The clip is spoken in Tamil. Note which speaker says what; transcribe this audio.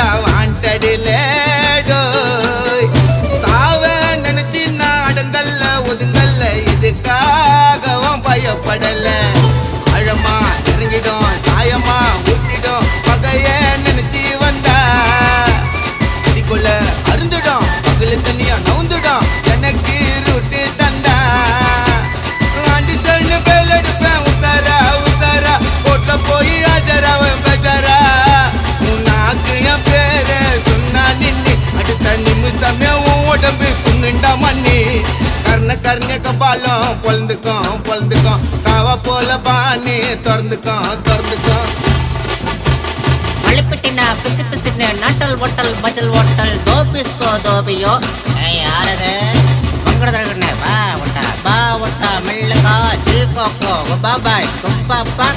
Speaker 1: தாண்டா வாண்டடிலே சாவ நினைச்சு நான் அடங்கல்ல ஒதுங்கல்ல இதுக்காகவும் பயப்படல அழமா இறங்கிடும் சாயமா ஊத்திடும் பகைய நினைச்சு வந்தா அடிக்குள்ள அருந்துடும் பகல தண்ணியா நவுந்துடும் எனக்கு ரூட்டு தந்தா ஆண்டி சன்னு பேல் எடுப்பேன் உசாரா உசாரா கோட்ல போய் ஆஜராவன் பேஜாரா உன்னாக்கு என் பேர சொன்னா நின்னு அடுத்த நிமிஷமே உன் உடம்பு புண்ணுண்டா மண்ணி கர்ண கர்ண கபாலம் பொழுந்துக்கும் காவா போல பாணி திறந்துக்கும்
Speaker 2: மழைப்பிட்டினா பிசு பிசுன்னு நாட்டல் ஓட்டல் பஜல் ஓட்டல் தோபிஸ்கோ தோபியோ யாரது மங்கடதழகுன்னு பா ஒட்டா மெல்லுகா ஜில் கோக்கோ பாபாய் குப்பாப்பா